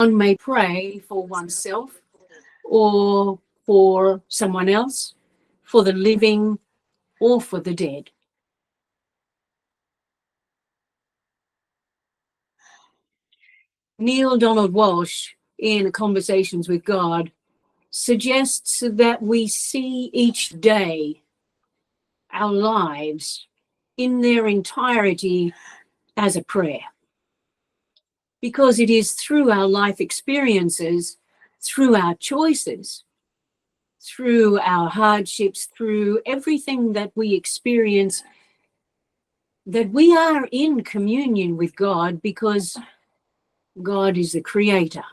One may pray for oneself or for someone else, for the living or for the dead. Neil Donald Walsh, in Conversations with God, suggests that we see each day our lives in their entirety as a prayer. Because it is through our life experiences, through our choices, through our hardships, through everything that we experience, that we are in communion with God, because God is the creator.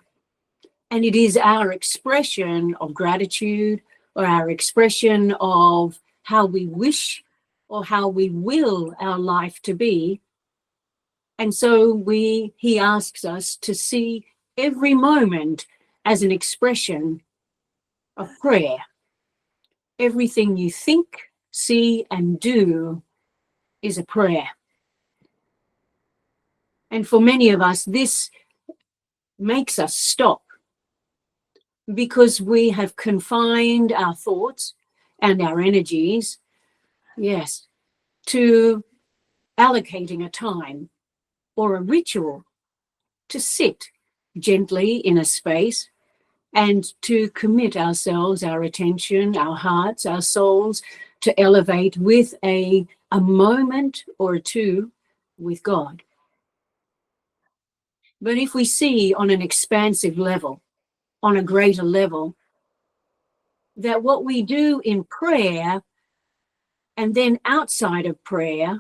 And it is our expression of gratitude, or our expression of how we wish or how we will our life to be. And so he asks us to see every moment as an expression of prayer. Everything you think, see, and do is a prayer. And for many of us, this makes us stop, because we have confined our thoughts and our energies, yes, to allocating a time or a ritual to sit gently in a space and to commit ourselves, our attention, our hearts, our souls, to elevate with a moment or two with God. But if we see on an expansive level, on a greater level, that what we do in prayer and then outside of prayer,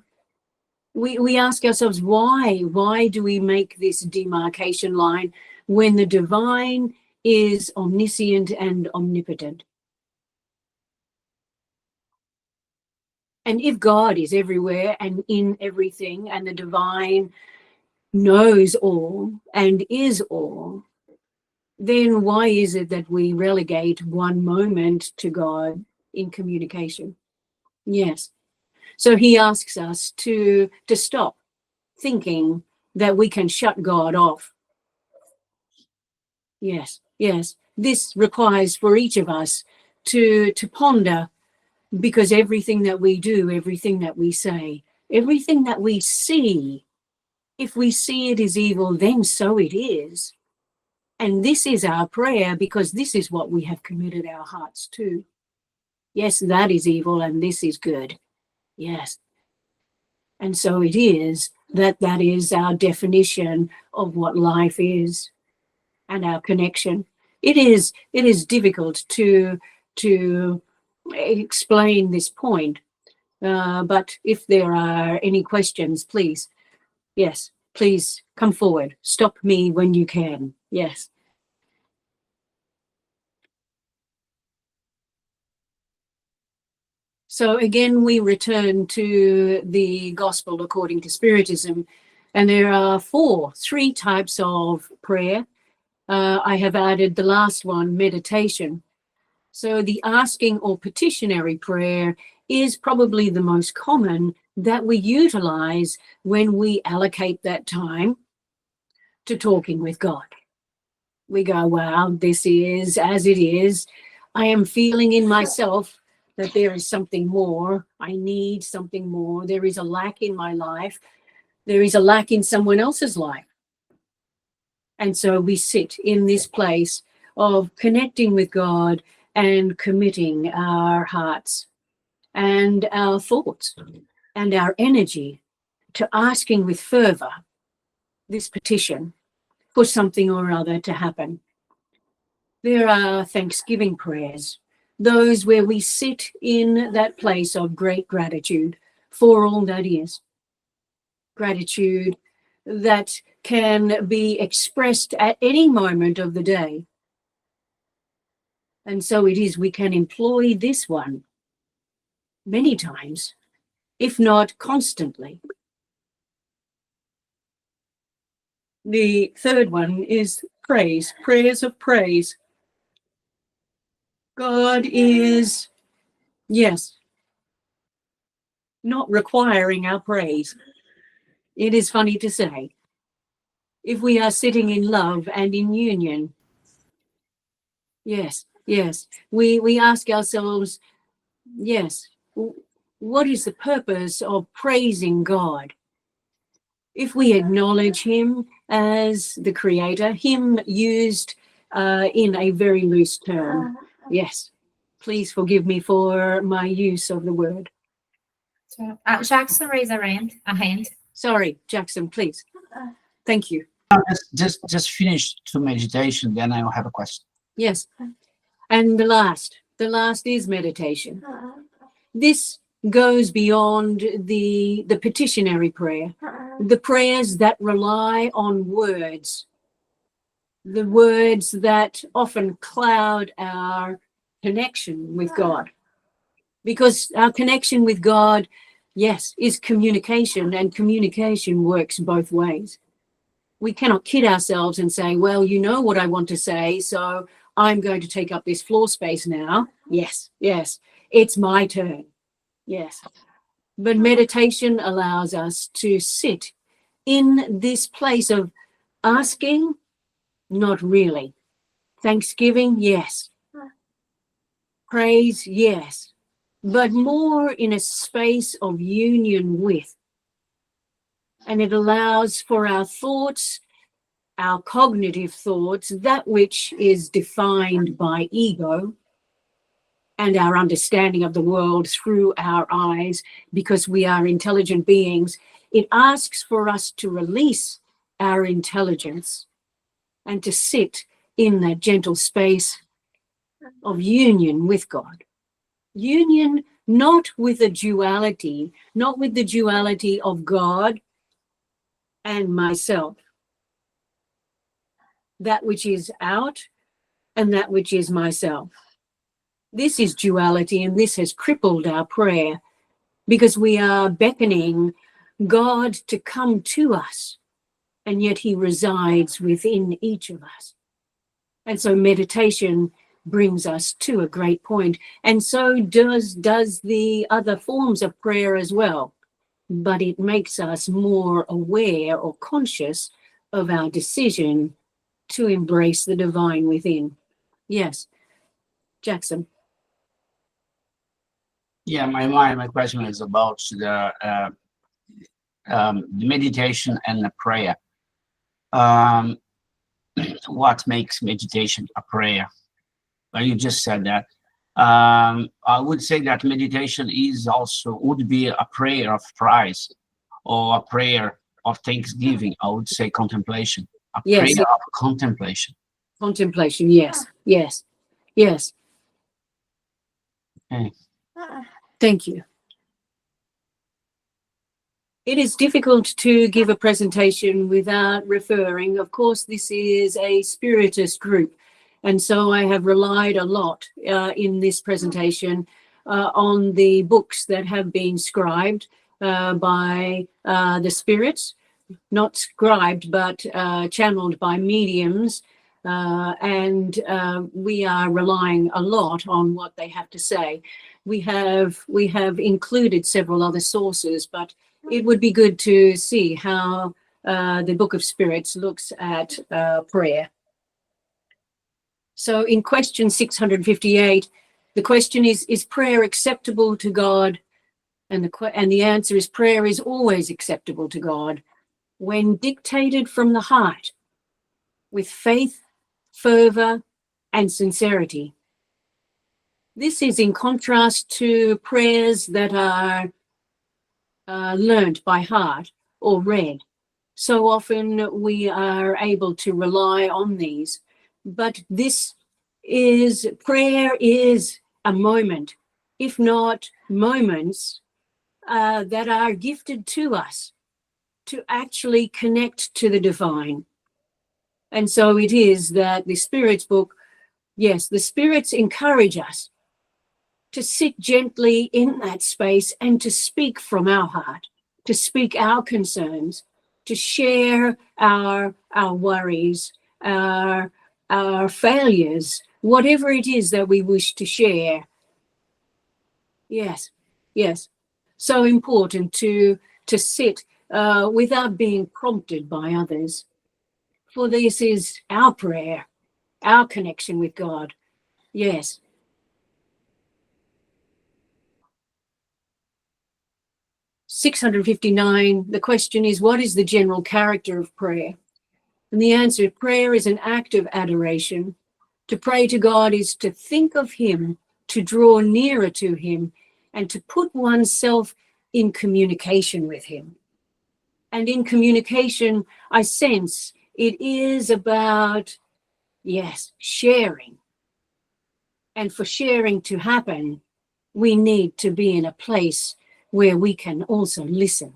we ask ourselves, why do we make this demarcation line when the divine is omniscient and omnipotent? And if God is everywhere and in everything, and the divine knows all and is all, then why is it that we relegate one moment to God in communication? Yes. So he asks us to stop thinking that we can shut God off. Yes, yes. This requires for each of us to ponder, because everything that we do, everything that we say, everything that we see, if we see it is evil, then so it is. And this is our prayer, because this is what we have committed our hearts to. Yes, that is evil and this is good. Yes. And so it is that is our definition of what life is and our connection. It is difficult to explain this point, but if there are any questions, please, yes, please come forward. Stop me when you can. Yes. So again, we return to the Gospel according to Spiritism, and there are three types of prayer. I have added the last one, meditation. So the asking or petitionary prayer is probably the most common that we utilize when we allocate that time to talking with God. We go, wow, this is as it is. I am feeling in myself that there is something more. I need something more. There is a lack in my life. There is a lack in someone else's life. And so we sit in this place of connecting with God and committing our hearts and our thoughts and our energy to asking with fervor this petition for something or other to happen. There are thanksgiving prayers, those where we sit in that place of great gratitude for all that is. Gratitude that can be expressed at any moment of the day. And so it is, we can employ this one many times, if not constantly. The third one is praise, prayers of praise. God is, yes, not requiring our praise. It is funny to say. if we are sitting in love and in union. Yes, yes. We ask ourselves, yes, what is the purpose of praising God? If we acknowledge him as the creator, him used in a very loose term. Yes, please forgive me for my use of the word. Jackson raised a hand. Sorry, Jackson, please. Thank you. Just finish to meditation, then I will have a question. Yes. And the last is meditation. This goes beyond the petitionary prayer, the prayers that rely on words, the words that often cloud our connection with God. Because our connection with God, yes, is communication, and communication works both ways. We cannot kid ourselves and say, well, you know what I want to say, so I'm going to take up this floor space now. Yes, yes, it's my turn. Yes. But meditation allows us to sit in this place of asking, not really. Thanksgiving, yes. Praise, yes. But more in a space of union with. And it allows for our thoughts, our cognitive thoughts, that which is defined by ego, and our understanding of the world through our eyes, because we are intelligent beings. It asks for us to release our intelligence and to sit in that gentle space of union with God. Union not with a duality, not with the duality of God and myself, that which is out and that which is myself. This is duality, and this has crippled our prayer because we are beckoning God to come to us, and yet he resides within each of us. And so meditation brings us to a great point, and so does the other forms of prayer as well. But it makes us more aware or conscious of our decision to embrace the divine within. Yes, Jackson. Yeah, my question is about the meditation and the prayer. What makes meditation a prayer? Well, you just said that. I would say that meditation would be a prayer of praise or a prayer of thanksgiving. I would say contemplation, a Yes, prayer of contemplation. Contemplation, yes, yes, yes. Okay. Thank you. It is difficult to give a presentation without referring. Of course, this is a Spiritist group, and so I have relied a lot in this presentation on the books that have been scribed by the spirits, not scribed, but channeled by mediums. And we are relying a lot on what they have to say. We have included several other sources, but it would be good to see how the Book of Spirits looks at prayer. So in question 658, the question is prayer acceptable to God? And the answer is prayer is always acceptable to God when dictated from the heart with faith, fervor, and sincerity. This is in contrast to prayers that are learned by heart or read. So often we are able to rely on these, but prayer is a moment, if not moments, that are gifted to us to actually connect to the divine. And so it is that the Spirit's book, yes, the Spirits encourage us to sit gently in that space and to speak from our heart, to speak our concerns, to share our worries, our failures, whatever it is that we wish to share. Yes, yes. So important to sit without being prompted by others. For this is our prayer, our connection with God. Yes. (659), the question is, what is the general character of prayer? And the answer, prayer is an act of adoration. To pray to God is to think of him, to draw nearer to him, and to put oneself in communication with him. And in communication, I sense it is about, yes, sharing. And for sharing to happen, we need to be in a place where we can also listen.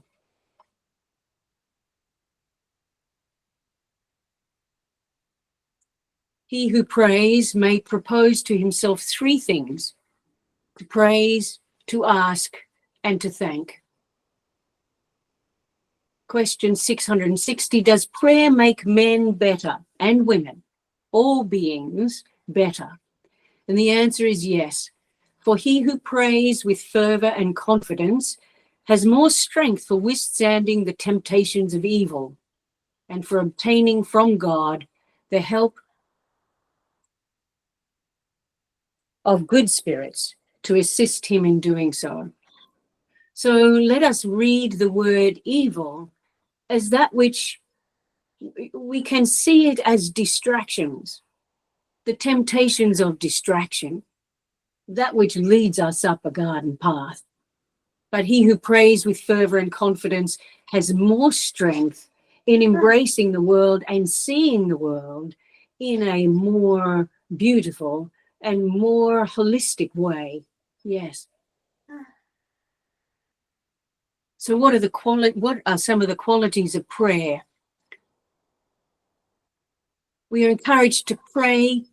He who prays may propose to himself three things: to praise, to ask, and to thank. Question 660, does prayer make men better and women, all beings, better? And the answer is yes. For he who prays with fervor and confidence has more strength for withstanding the temptations of evil and for obtaining from God the help of good spirits to assist him in doing so. So let us read the word evil as that which we can see it as distractions, the temptations of distraction, that which leads us up a garden path. But he who prays with fervor and confidence has more strength in embracing the world and seeing the world in a more beautiful and more holistic way. Yes. So what are some of the qualities of prayer? We are encouraged to pray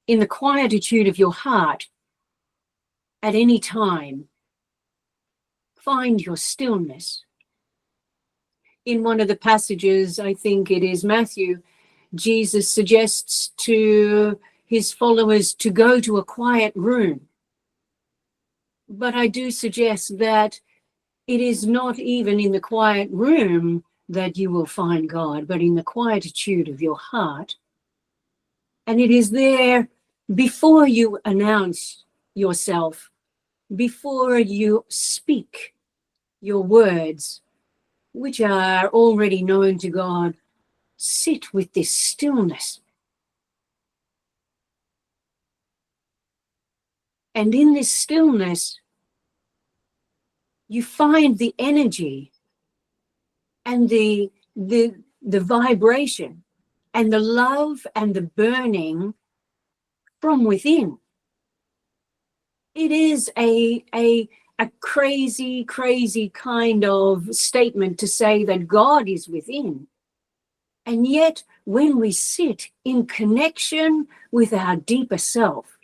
in the quietude of your heart at any time. Find your stillness. In one of the passages, I think it is Matthew, Jesus suggests to his followers to go to a quiet room. But I do suggest that it is not even in the quiet room that you will find God, but in the quietude of your heart. And it is there before you announce yourself, before you speak your words, which are already known to God. Sit with this stillness. And in this stillness, you find the energy and the vibration and the love and the burning from within. It is a crazy, crazy kind of statement to say that God is within. And yet, when we sit in connection with our deeper self,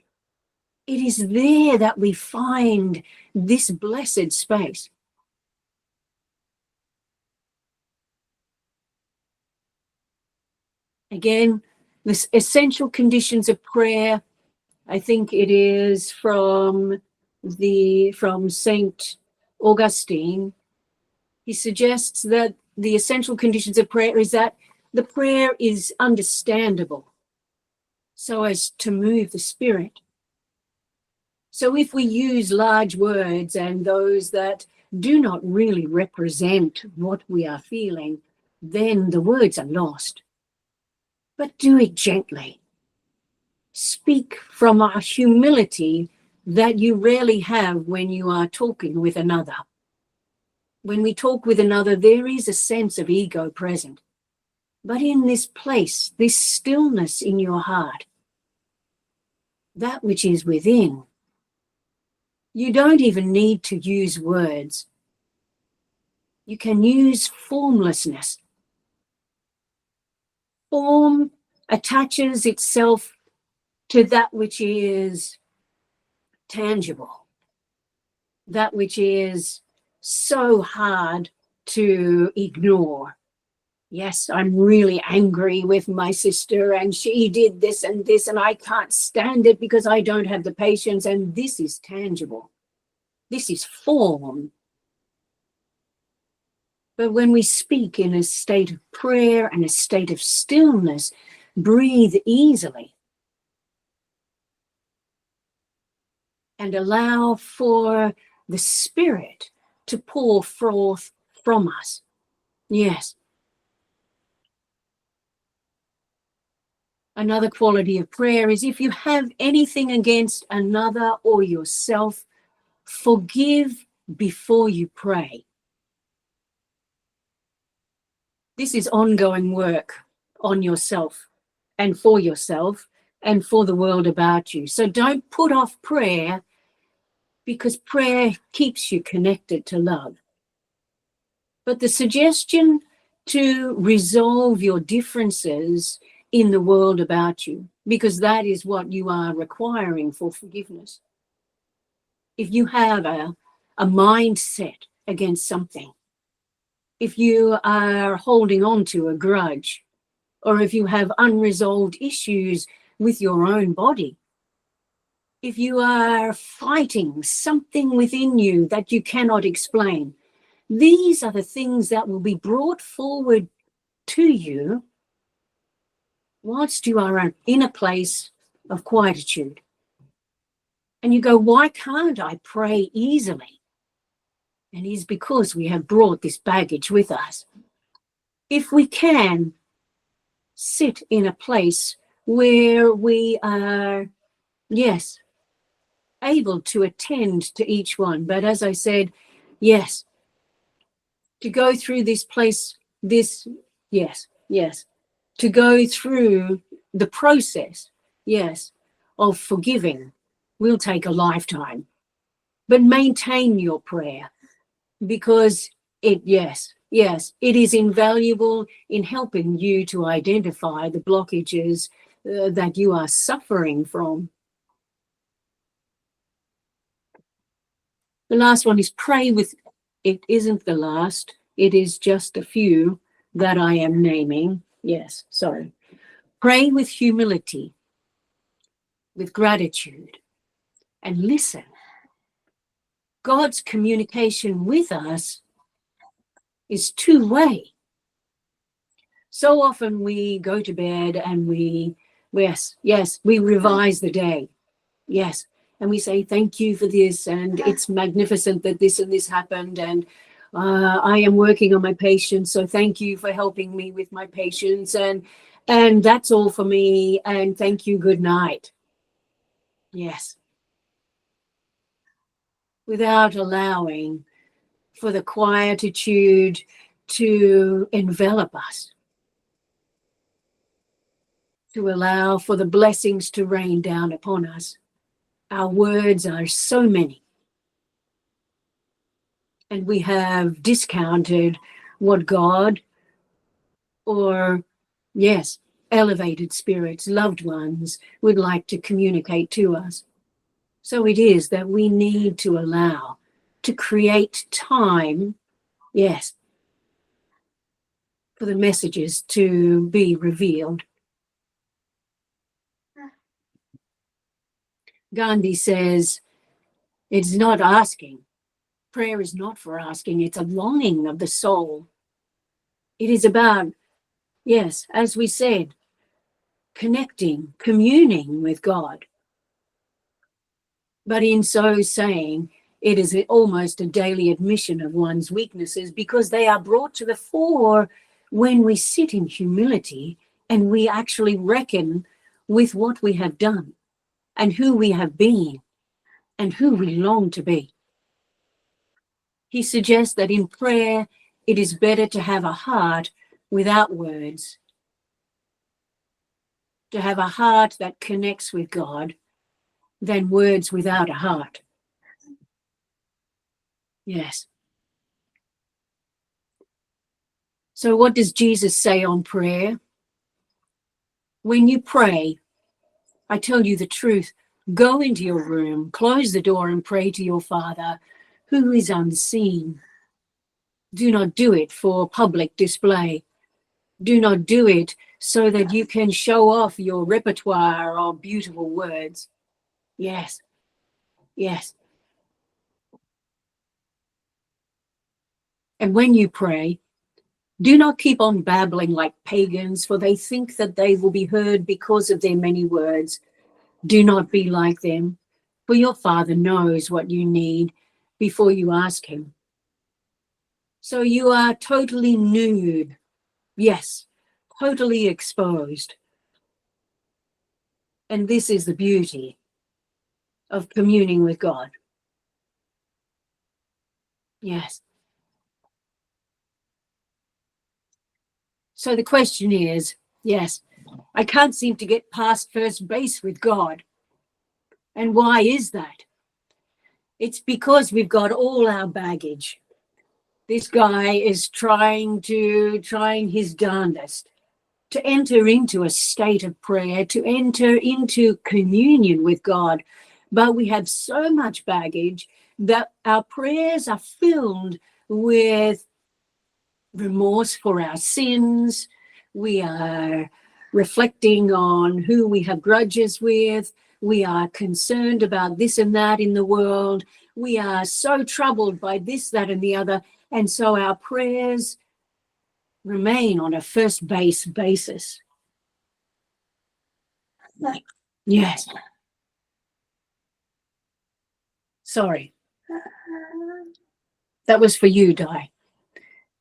it is there that we find this blessed space. Again, the essential conditions of prayer, I think it is from Saint Augustine. He suggests that the essential conditions of prayer is that the prayer is understandable so as to move the spirit. So if we use large words and those that do not really represent what we are feeling, then the words are lost. But do it gently. Speak from a humility that you rarely have when you are talking with another. When we talk with another, there is a sense of ego present. But in this place, this stillness in your heart, that which is within, you don't even need to use words. You can use formlessness. Form attaches itself to that which is tangible, that which is so hard to ignore. Yes, I'm really angry with my sister and she did this and I can't stand it because I don't have the patience, and this is tangible. This is form. But when we speak in a state of prayer and a state of stillness, breathe easily and allow for the Spirit to pour forth from us. Yes. Another quality of prayer is if you have anything against another or yourself, forgive before you pray. This is ongoing work on yourself and for the world about you. So don't put off prayer, because prayer keeps you connected to love. But the suggestion to resolve your differences in the world about you, because that is what you are requiring for forgiveness. If you have a mindset against something, if you are holding on to a grudge, or if you have unresolved issues with your own body, if you are fighting something within you that you cannot explain, these are the things that will be brought forward to you whilst you are in a place of quietude. And you go, why can't I pray easily? And it's because we have brought this baggage with us. If we can sit in a place where we are, yes, able to attend to each one. But as I said, yes, to go through this place, to go through the process, of forgiving will take a lifetime. But maintain your prayer, because it is invaluable in helping you to identify the blockages that you are suffering from. The last one is pray with, it isn't the last, it is just a few that I am naming. Yes, sorry. Pray with humility, with gratitude, and listen. God's communication with us is two-way. So often we go to bed and we revise the day. Yes. And we say, thank you for this, and it's magnificent that this and this happened, and I am working on my patience, so thank you for helping me with my patience, and that's all for me, and thank you, good night. Yes. Without allowing for the quietude to envelop us, to allow for the blessings to rain down upon us. Our words are so many, and we have discounted what God, or elevated spirits, loved ones, would like to communicate to us. So it is that we need to allow to create time, for the messages to be revealed. Gandhi says, it's not asking. Prayer is not for asking. It's a longing of the soul. It is about, as we said, connecting, communing with God. But in so saying, it is almost a daily admission of one's weaknesses, because they are brought to the fore when we sit in humility and we actually reckon with what we have done and who we have been and who we long to be. He suggests that in prayer, it is better to have a heart without words, to have a heart that connects with God, than words without a heart. Yes. So what does Jesus say on prayer? When you pray, I tell you the truth, go into your room, close the door, and pray to your Father who is unseen. Do not do it for public display. Do not do it so that you can show off your repertoire of beautiful words. Yes. And when you pray, Do not keep on babbling like pagans, for they think that they will be heard because of their many words. Do not be like them, for your Father knows what you need before you ask him. So you are totally nude. Yes, totally exposed. And this is the beauty of communing with God. Yes. So the question is, yes, I can't seem to get past first base with God. And why is that? It's because we've got all our baggage. This guy is trying his darndest to enter into a state of prayer, to enter into communion with God. But we have so much baggage that our prayers are filled with remorse for our sins. We are reflecting on who we have grudges with. We are concerned about this and that in the world. We are so troubled by this, that, and the other. And so our prayers remain on a first base basis. Yes. Sorry. That was for you, Di.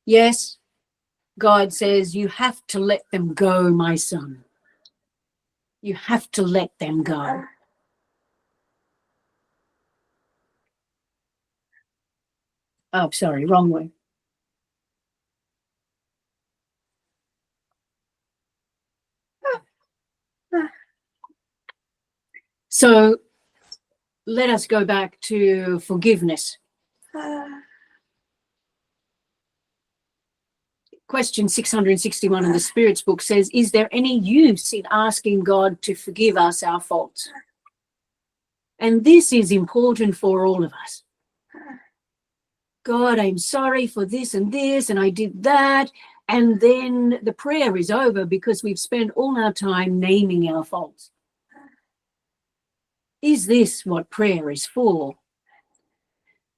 Yes, God says, you have to let them go, my son. You have to let them go. Oh, sorry, wrong way. So let us go back to forgiveness. Question 661 in the Spirit's book says, is there any use in asking God to forgive us our faults? And this is important for all of us. God, I'm sorry for this, and I did that. And then the prayer is over because we've spent all our time naming our faults. Is this what prayer is for?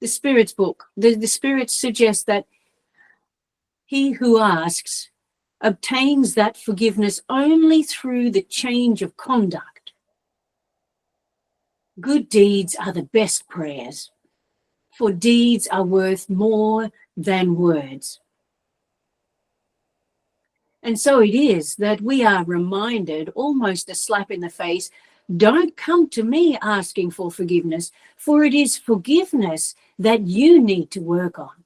The Spirit's book, the Spirit suggests that he who asks obtains that forgiveness only through the change of conduct. Good deeds are the best prayers, for deeds are worth more than words. And so it is that we are reminded, almost a slap in the face, don't come to me asking for forgiveness, for it is forgiveness that you need to work on.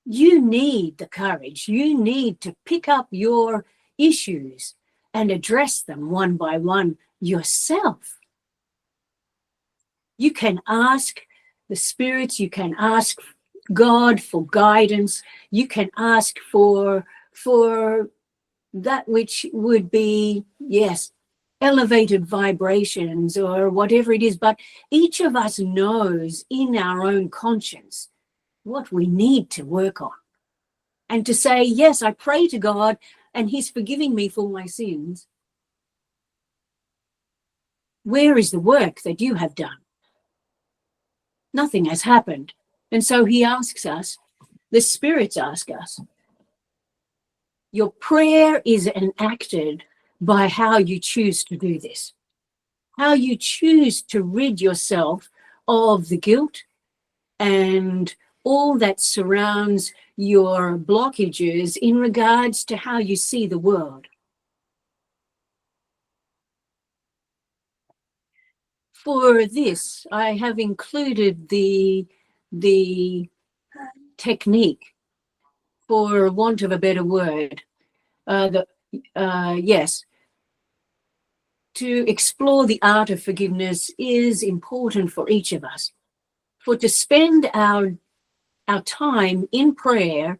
You need the courage. You need to pick up your issues and address them one by one yourself. You can ask the spirits, you can ask God for guidance, you can ask for that which would be, yes, elevated vibrations or whatever it is. But each of us knows in our own conscience what we need to work on. And to say, yes, I pray to God and he's forgiving me for my sins. Where is the work that you have done? Nothing has happened. And so he asks us, the spirits ask us, your prayer is enacted by how you choose to do this, how you choose to rid yourself of the guilt and all that surrounds your blockages in regards to how you see the world. For this, I have included the technique, for want of a better word, yes, to explore the art of forgiveness is important for each of us. For to spend our time in prayer,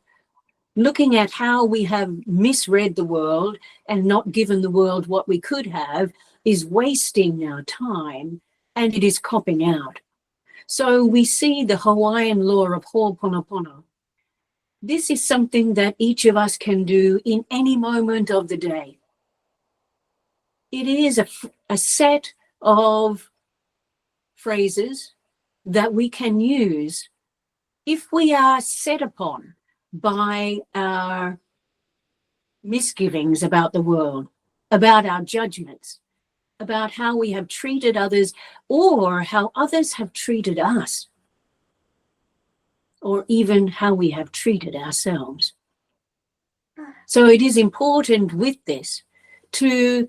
looking at how we have misread the world and not given the world what we could have, is wasting our time and it is copping out. So we see the Hawaiian law of ho'oponopono. This is something that each of us can do in any moment of the day. It is a set of phrases that we can use if we are set upon by our misgivings about the world, about our judgments, about how we have treated others or how others have treated us, or even how we have treated ourselves. So it is important with this to,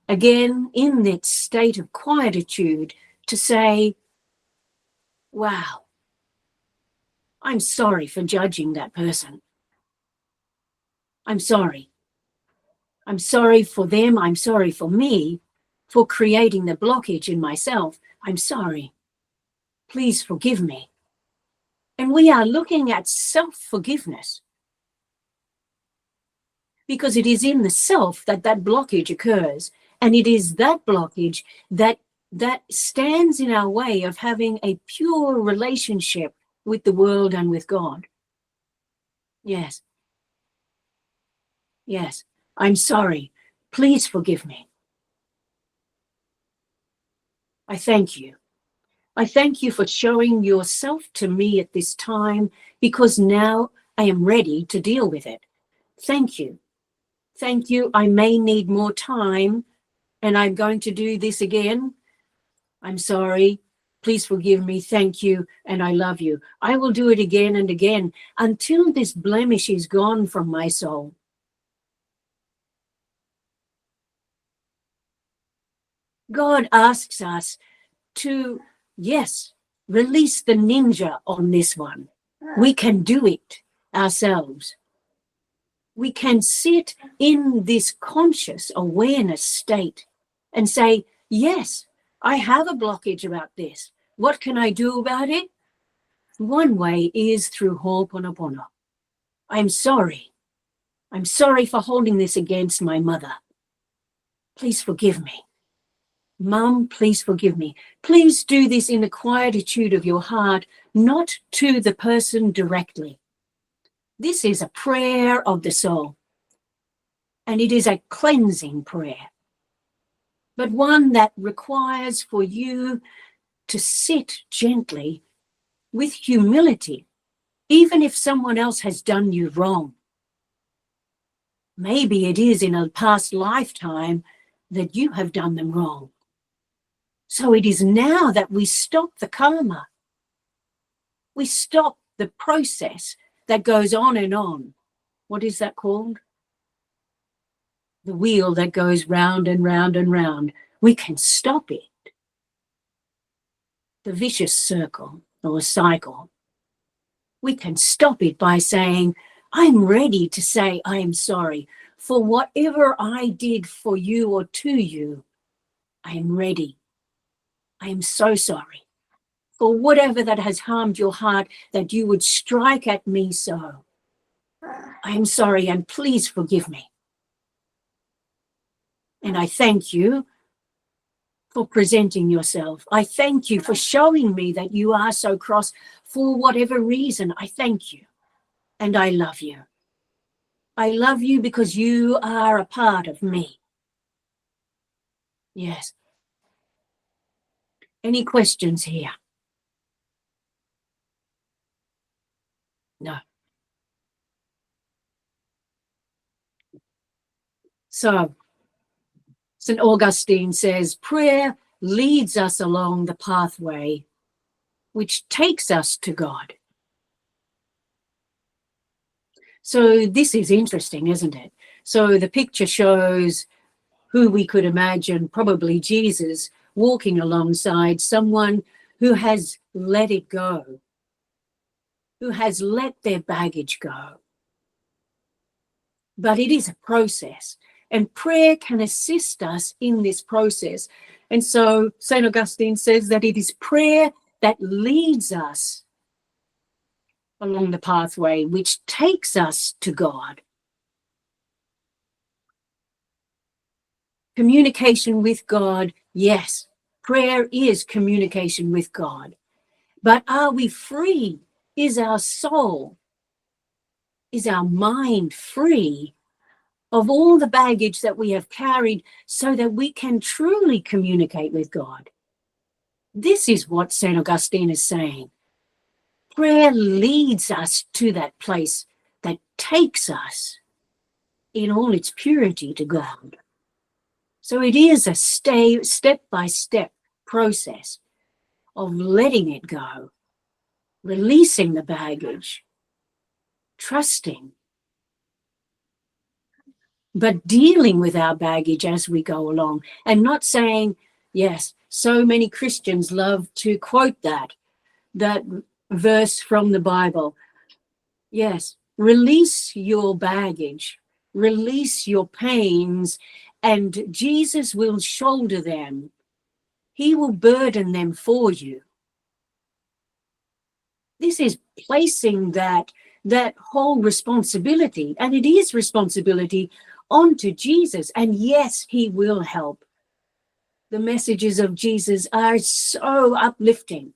again, in that state of quietude, to say, wow, I'm sorry for judging that person. I'm sorry. I'm sorry for them. I'm sorry for me, for creating the blockage in myself. I'm sorry. Please forgive me. And we are looking at self-forgiveness, because it is in the self that that blockage occurs. And it is that blockage that stands in our way of having a pure relationship with the world and with God. Yes. Yes. I'm sorry. Please forgive me. I thank you. I thank you for showing yourself to me at this time, because now I am ready to deal with it. Thank you. Thank you. I may need more time, and I'm going to do this again. I'm sorry. Please forgive me. Thank you. And I love you. I will do it again and again until this blemish is gone from my soul. God asks us to, yes, release the ninja on this one. We can do it ourselves. We can sit in this conscious awareness state and say, yes, I have a blockage about this. What can I do about it? One way is through Ho'oponopono. I'm sorry. I'm sorry for holding this against my mother. Please forgive me. Mum, please forgive me. Please do this in the quietude of your heart, not to the person directly. This is a prayer of the soul, and it is a cleansing prayer, but one that requires for you to sit gently with humility, even if someone else has done you wrong. Maybe it is in a past lifetime that you have done them wrong. So it is now that we stop the karma. We stop the process that goes on and on. What is that called? The wheel that goes round and round and round. We can stop it. The vicious circle or cycle. We can stop it by saying, I'm ready to say I am sorry for whatever I did for you or to you. I am ready. I am so sorry for whatever that has harmed your heart, that you would strike at me so. I am sorry, and please forgive me. And I thank you for presenting yourself. I thank you for showing me that you are so cross for whatever reason. I thank you. And I love you. I love you because you are a part of me. Yes. Any questions here? No. So, St. Augustine says, prayer leads us along the pathway which takes us to God. So this is interesting, isn't it? So the picture shows who we could imagine, probably Jesus, walking alongside someone who has let it go, who has let their baggage go. But it is a process, and prayer can assist us in this process. And so St. Augustine says that it is prayer that leads us along the pathway which takes us to God. Communication with God, yes, prayer is communication with God. But are we free? Is our soul, is our mind free of all the baggage that we have carried so that we can truly communicate with God? This is what St. Augustine is saying. Prayer leads us to that place that takes us in all its purity to God. So it is a step-by-step process of letting it go, releasing the baggage, trusting, but dealing with our baggage as we go along, and not saying, yes, so many Christians love to quote that verse from the Bible. Yes, release your baggage, release your pains, and Jesus will shoulder them. He will burden them for you. This is placing that whole responsibility, and it is responsibility, onto Jesus. And yes, he will help. The messages of Jesus are so uplifting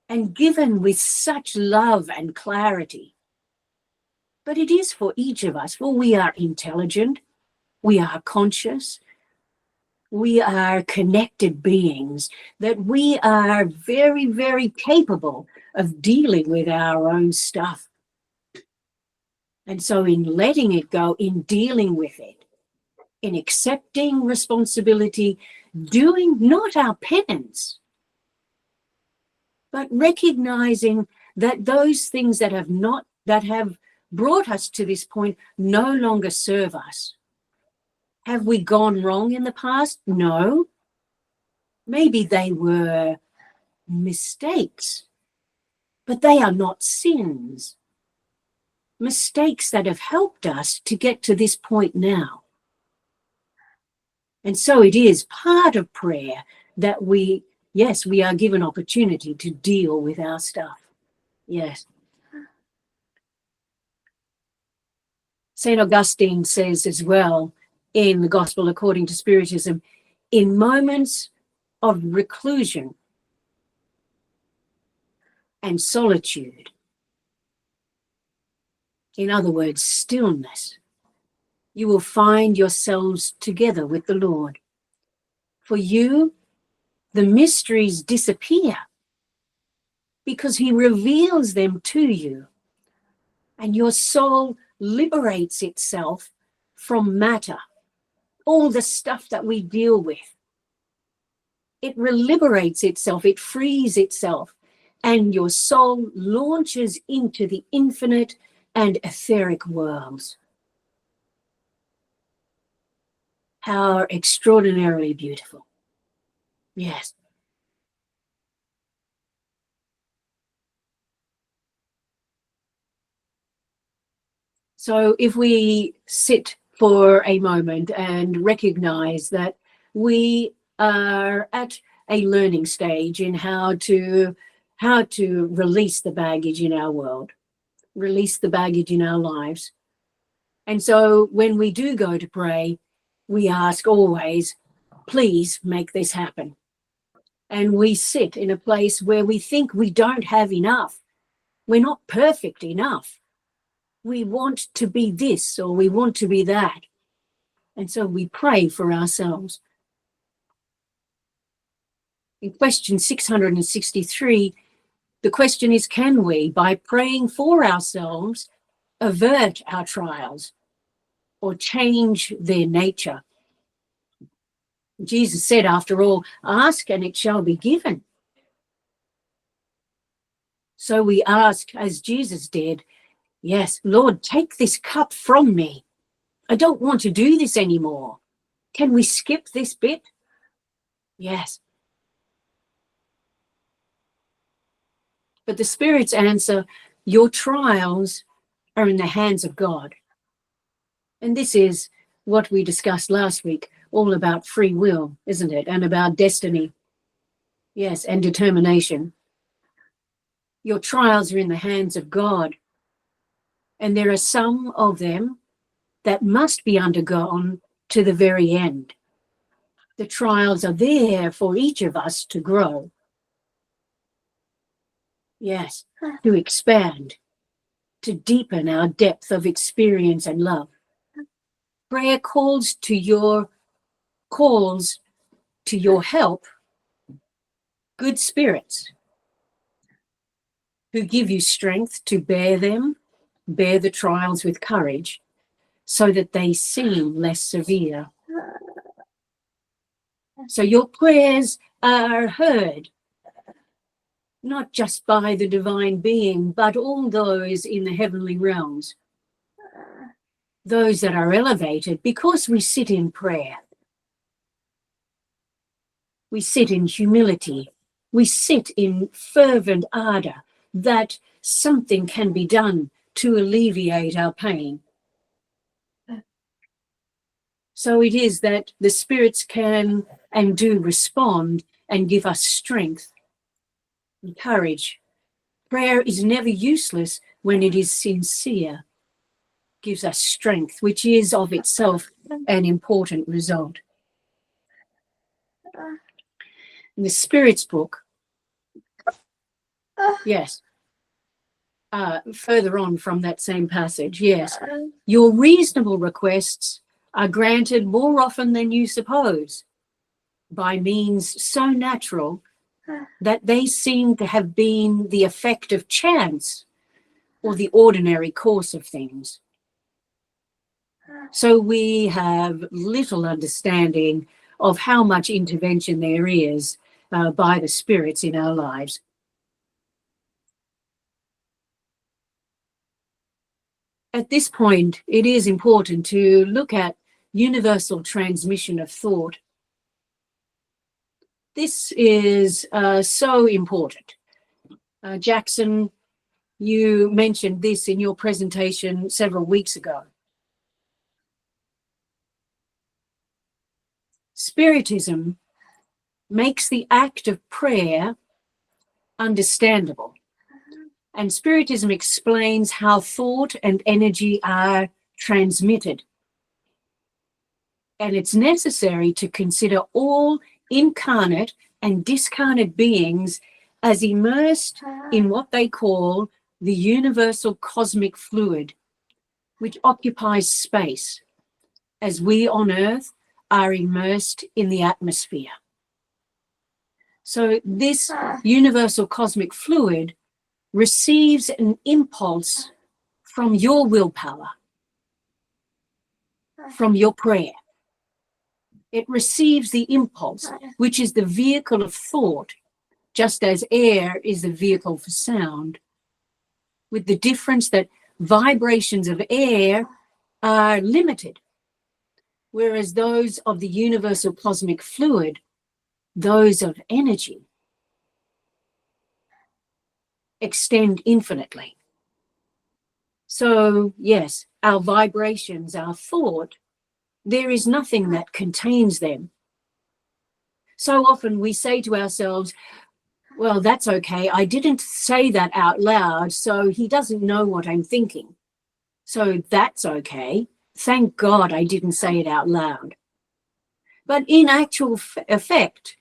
and given with such love and clarity. But it is for each of us, for we are intelligent, we are conscious, we are connected beings, that we are very, very capable of dealing with our own stuff. And so in letting it go, in dealing with it, in accepting responsibility, doing not our penance, but recognizing that those things that have brought us to this point no longer serve us. Have we gone wrong in the past? No. Maybe they were mistakes, but they are not sins. Mistakes that have helped us to get to this point now. And so it is part of prayer that we are given opportunity to deal with our stuff. Yes. St. Augustine says as well in the Gospel according to Spiritism, in moments of reclusion and solitude, in other words, stillness, you will find yourselves together with the Lord. For you, the mysteries disappear because he reveals them to you, and your soul liberates itself from matter, all the stuff that we deal with. It liberates itself, it frees itself, and your soul launches into the infinite and etheric worlds. How extraordinarily beautiful. Yes. So if we sit for a moment and recognize that we are at a learning stage in how to release the baggage in our world, release the baggage in our lives. And so when we do go to pray, we ask always, please make this happen. And we sit in a place where we think we don't have enough. We're not perfect enough. We want to be this or we want to be that. And so we pray for ourselves. In question 663, the question is, can we, by praying for ourselves, avert our trials or change their nature? Jesus said, after all, ask and it shall be given. So we ask, as Jesus did, yes, Lord, take this cup from me. I don't want to do this anymore. Can we skip this bit? Yes. But the Spirit's answer, your trials are in the hands of God. And this is what we discussed last week, all about free will, isn't it? And about destiny. Yes, and determination. Your trials are in the hands of God. And there are some of them that must be undergone to the very end. The trials are there for each of us to grow. Yes, to expand, to deepen our depth of experience and love. Prayer calls to your help good spirits who give you strength to bear them, bear the trials with courage so that they seem less severe. So your prayers are heard, not just by the divine being, but all those in the heavenly realms, those that are elevated, because we sit in prayer. We sit in humility. We sit in fervent ardor that something can be done to alleviate our pain. So it is that the spirits can and do respond and give us strength and courage. Prayer is never useless when it is sincere. Gives us strength, which is of itself an important result. In the Spirit's book, yes, further on from that same passage, yes, your reasonable requests are granted more often than you suppose, by means so natural that they seem to have been the effect of chance or the ordinary course of things. So we have little understanding of how much intervention there is by the spirits in our lives. At this point, it is important to look at universal transmission of thought. This is so important. Jackson, you mentioned this in your presentation several weeks ago. Spiritism makes the act of prayer understandable. And Spiritism explains how thought and energy are transmitted. And it's necessary to consider all incarnate and discarnate beings as immersed in what they call the universal cosmic fluid, which occupies space, as we on Earth are immersed in the atmosphere. So this universal cosmic fluid receives an impulse from your willpower, from your prayer. It receives the impulse, which is the vehicle of thought, just as air is the vehicle for sound, with the difference that vibrations of air are limited, whereas those of the universal cosmic fluid, those of energy, extend infinitely. So yes, our vibrations, our thought, there is nothing that contains them. So often we say to ourselves, well, that's okay. I didn't say that out loud, so he doesn't know what I'm thinking. So that's okay. Thank God I didn't say it out loud. But in actual effect,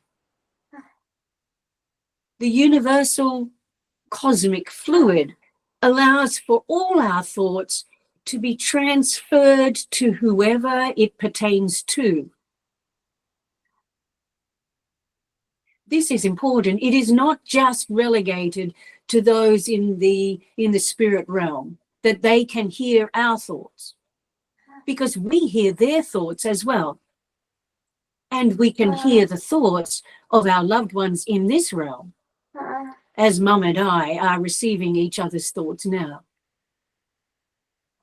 the universal cosmic fluid allows for all our thoughts to be transferred to whoever it pertains to. This is important. It is not just relegated to those in the spirit realm, that they can hear our thoughts, because we hear their thoughts as well. And we can hear the thoughts of our loved ones in this realm, as Mum and I are receiving each other's thoughts now.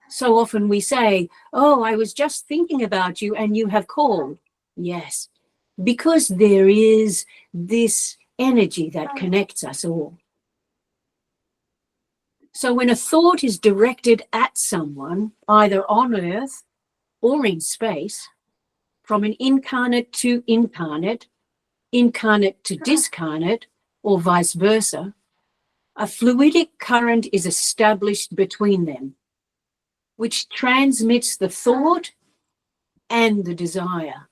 So often we say, oh, I was just thinking about you and you have called. Yes, because there is this energy that connects us all. So when a thought is directed at someone, either on Earth or in space, from an incarnate to incarnate, incarnate to discarnate, or vice versa, a fluidic current is established between them, which transmits the thought and the desire.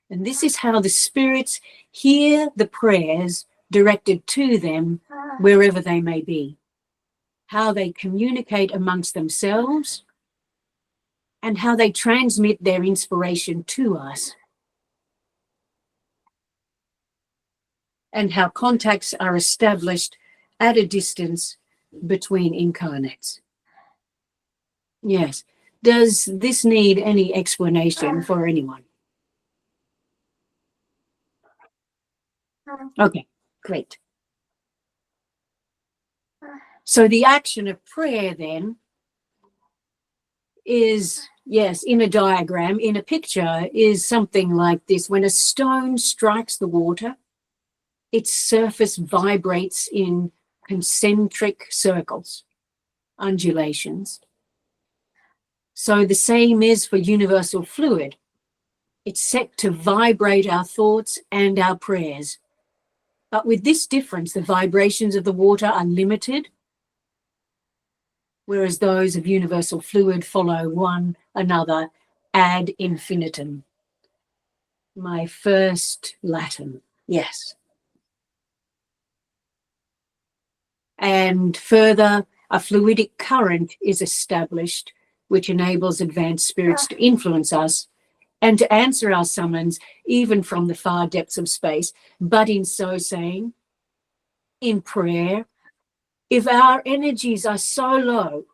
And this is how the spirits hear the prayers directed to them wherever they may be, how they communicate amongst themselves, and how they transmit their inspiration to us, and how contacts are established at a distance between incarnates. Yes. Does this need any explanation for anyone? Okay, great. So the action of prayer then is, yes, in a diagram, in a picture, is something like this. When a stone strikes the water, its surface vibrates in concentric circles, undulations. So the same is for universal fluid. It's set to vibrate our thoughts and our prayers. But with this difference, the vibrations of the water are limited, whereas those of universal fluid follow one another ad infinitum. My first Latin, yes. And further, a fluidic current is established, which enables advanced spirits to influence us and to answer our summons, even from the far depths of space. But in so saying, in prayer, if our energies are so low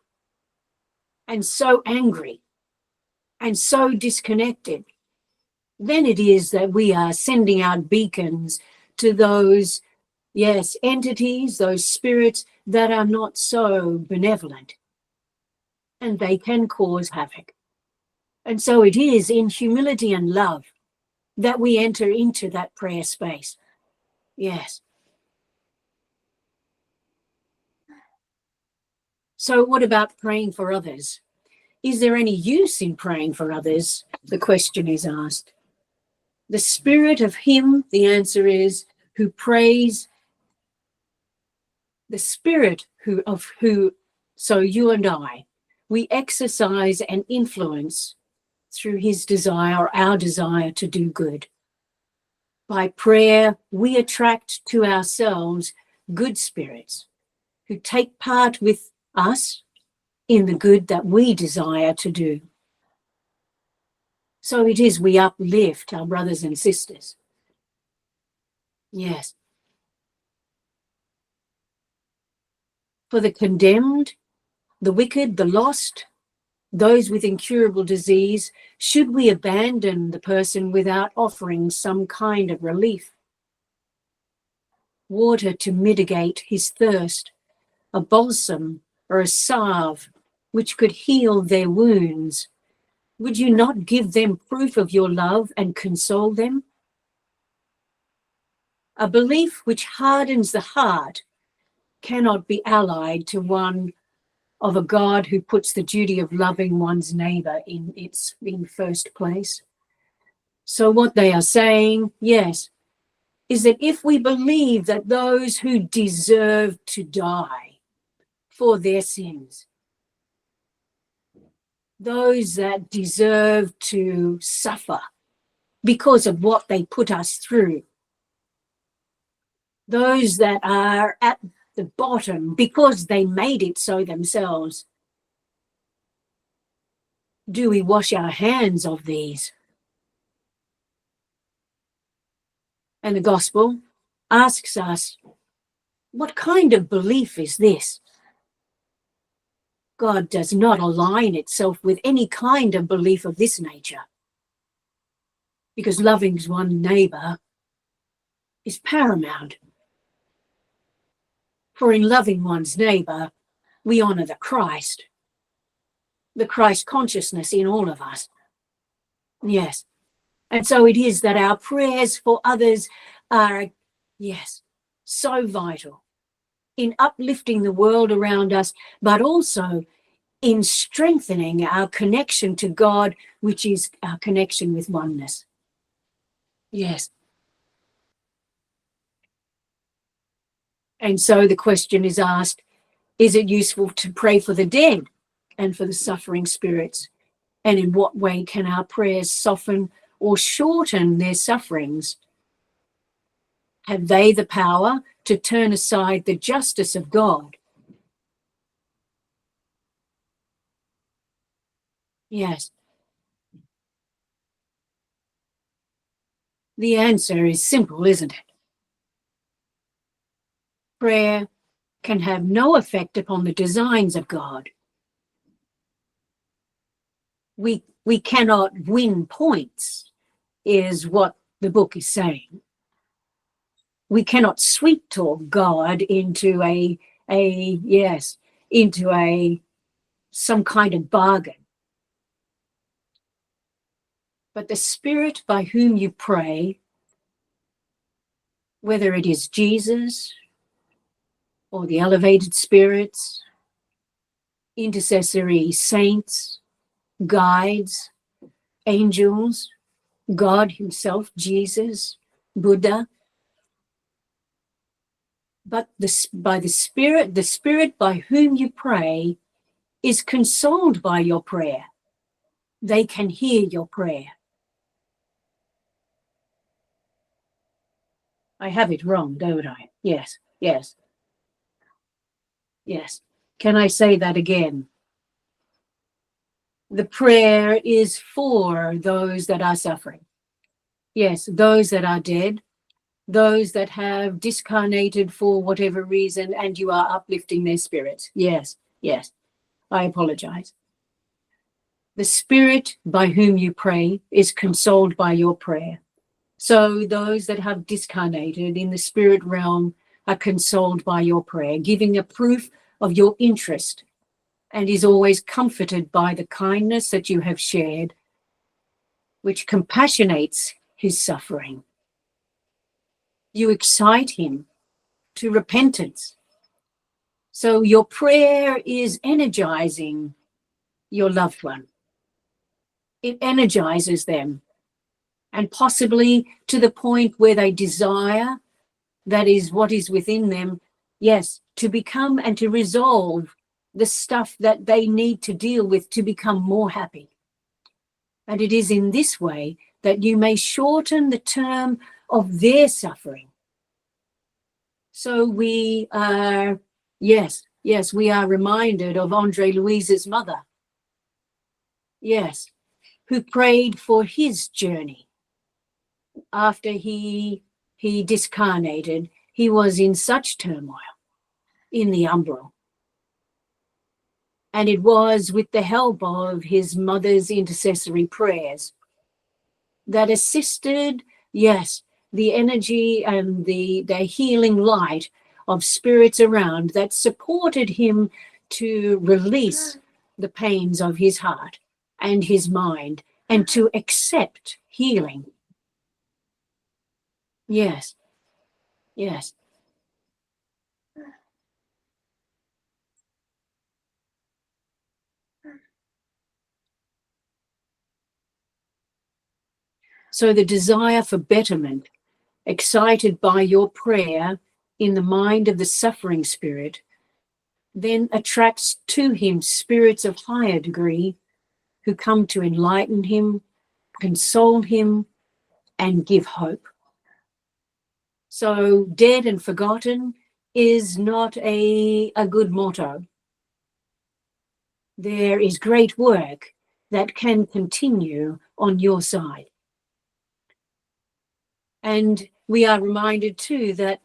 and so angry and so disconnected, then it is that we are sending out beacons to those, yes, entities, those spirits that are not so benevolent, and they can cause havoc. And so it is in humility and love that we enter into that prayer space. Yes. So what about praying for others? Is there any use in praying for others? The question is asked. The spirit of him, the answer is, who prays, the spirit who, so you and I, we exercise an influence through his desire, our desire to do good. By prayer, we attract to ourselves good spirits who take part with us in the good that we desire to do. So it is we uplift our brothers and sisters. Yes. For the condemned, the wicked, the lost, those with incurable disease, should we abandon the person without offering some kind of relief? Water to mitigate his thirst, a balsam or a salve which could heal their wounds. Would you not give them proof of your love and console them? A belief which hardens the heart cannot be allied to one of a God who puts the duty of loving one's neighbor in first place. So what they are saying, yes, is that if we believe that those who deserve to die for their sins, those that deserve to suffer because of what they put us through, those that are at the bottom because they made it so themselves, do we wash our hands of these? And the gospel asks us, what kind of belief is this? God does not align itself with any kind of belief of this nature, because loving one neighbor is paramount. For in loving one's neighbor, we honor the Christ consciousness in all of us. Yes. And so it is that our prayers for others are, yes, so vital in uplifting the world around us, but also in strengthening our connection to God, which is our connection with oneness. Yes. And so the question is asked, is it useful to pray for the dead and for the suffering spirits? And in what way can our prayers soften or shorten their sufferings? Have they the power to turn aside the justice of God? Yes. The answer is simple, isn't it? Prayer can have no effect upon the designs of God. we cannot win points, is what the book is saying. We cannot sweet talk God into some kind of bargain. But the Spirit by whom you pray, whether it is Jesus or the elevated spirits, intercessory saints, guides, angels, God himself, Jesus, Buddha, but by the Spirit by whom you pray is consoled by your prayer. They can hear your prayer. I have it wrong, don't I? Yes, yes, yes. Can I say that again? The prayer is for those that are suffering. Yes, those that are dead, those that have discarnated for whatever reason, and you are uplifting their spirits. Yes, yes. I apologize. The Spirit by whom you pray is consoled by your prayer. So those that have discarnated in the spirit realm are consoled by your prayer, giving a proof of your interest, and is always comforted by the kindness that you have shared, which compassionates his suffering. You excite him to repentance. So your prayer is energizing your loved one. It energizes them, and possibly to the point where they desire, that is what is within them, yes, to become and to resolve the stuff that they need to deal with to become more happy. And it is in this way that you may shorten the term of their suffering. So we are, yes, we are reminded of Andre Louise's mother. Yes, who prayed for his journey. After he discarnated, he was in such turmoil in the umbral. And it was with the help of his mother's intercessory prayers that assisted, yes, the energy and the healing light of spirits around that supported him to release the pains of his heart and his mind and to accept healing. Yes, yes. So the desire for betterment, excited by your prayer in the mind of the suffering spirit, then attracts to him spirits of higher degree who come to enlighten him, console him, and give hope. So dead and forgotten is not a good motto. There is great work that can continue on your side. And we are reminded too that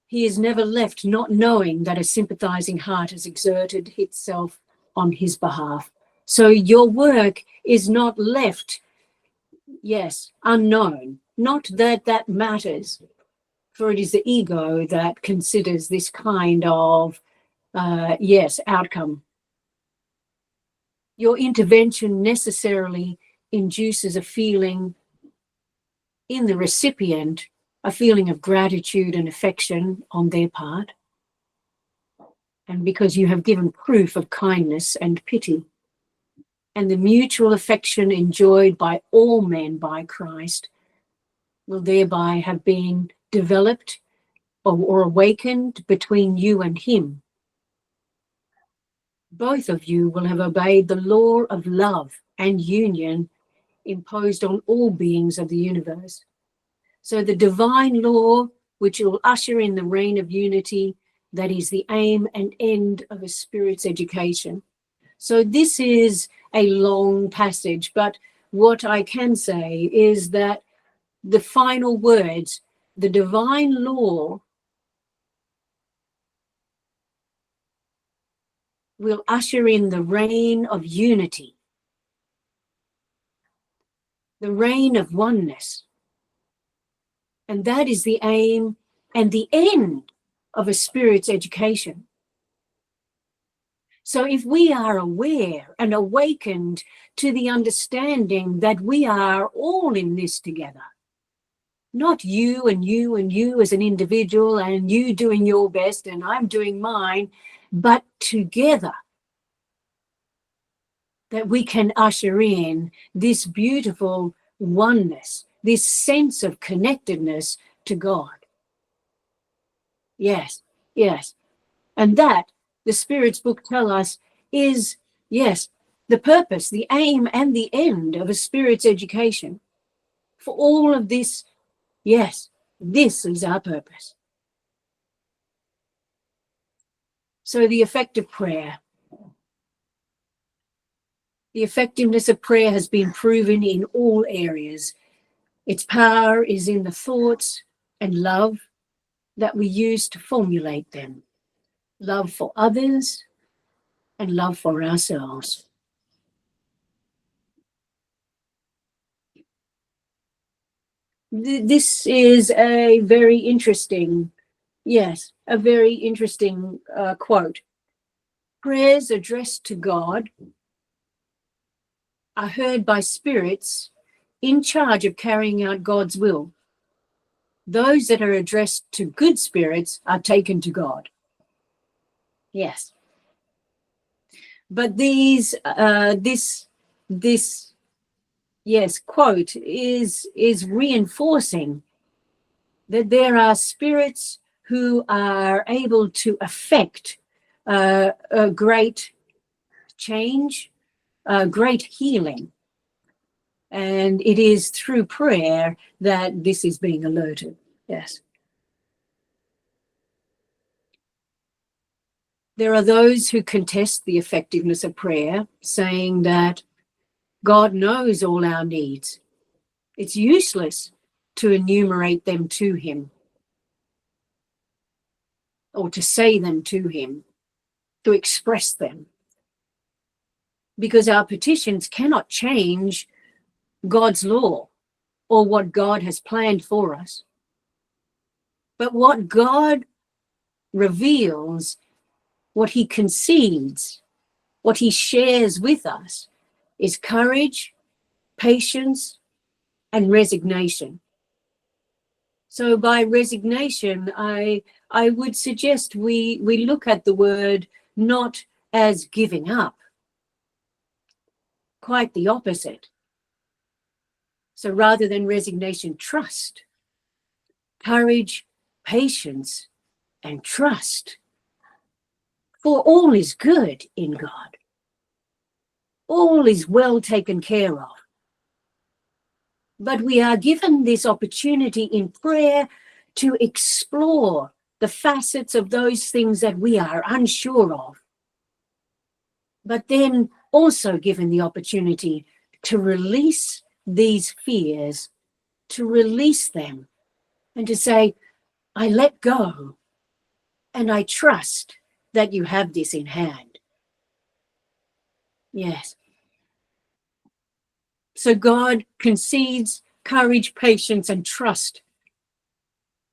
he is never left not knowing that a sympathizing heart has exerted itself on his behalf. So your work is not left, yes, unknown. Not that that matters, for it is the ego that considers this kind of, outcome. Your intervention necessarily induces a feeling in the recipient, a feeling of gratitude and affection on their part. And because you have given proof of kindness and pity, and the mutual affection enjoyed by all men by Christ will thereby have been developed or awakened between you and him. Both of you will have obeyed the law of love and union imposed on all beings of the universe. So the divine law, which will usher in the reign of unity, that is the aim and end of a spirit's education. So this is a long passage, but what I can say is that the final words, the divine law, will usher in the reign of unity. the reign of oneness. And that is the aim and the end of a spirit's education. So if we are aware and awakened to the understanding that we are all in this together, not you and you and you as an individual and you doing your best and I'm doing mine, but together, that we can usher in this beautiful oneness, this sense of connectedness to God. Yes, yes. And that, the Spirit's book tell us, is, yes, the purpose, the aim and the end of a Spirit's education. For all of this, yes, this is our purpose. So the effect of prayer. The effectiveness of prayer has been proven in all areas. Its power is in the thoughts and love that we use to formulate them. Love for others and love for ourselves. This is a very interesting, yes, a very interesting quote. Prayers addressed to God are heard by spirits in charge of carrying out God's will. Those that are addressed to good spirits are taken to God. Yes. But this yes, quote is reinforcing that there are spirits who are able to affect a great change, great healing. And it is through prayer that this is being alerted. Yes. There are those who contest the effectiveness of prayer, saying that God knows all our needs. It's useless to enumerate them to him or to say them to him, to express them, because our petitions cannot change God's law or what God has planned for us. But what God reveals, what he concedes, what he shares with us is courage, patience, and resignation. So by resignation, I would suggest we look at the word not as giving up, quite the opposite. So rather than resignation, trust, courage, patience, and trust. For all is good in God. All is well taken care of. But we are given this opportunity in prayer to explore the facets of those things that we are unsure of. But then also given the opportunity to release these fears, to release them, and to say, I let go, and I trust that you have this in hand. Yes. So God concedes courage, patience, and trust,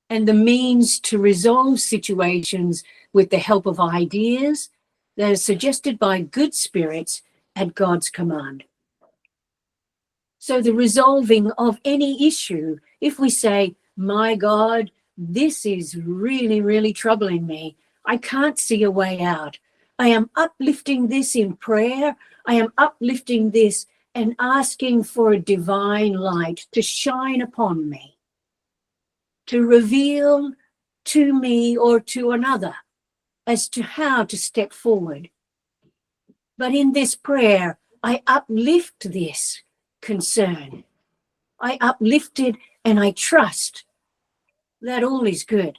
and the means to resolve situations with the help of ideas that are suggested by good spirits at God's command. So the resolving of any issue, if we say, my God, this is really, really troubling me. I can't see a way out. I am uplifting this in prayer. I am uplifting this and asking for a divine light to shine upon me, to reveal to me or to another as to how to step forward. But in this prayer, I uplift this concern. I uplift it and I trust that all is good.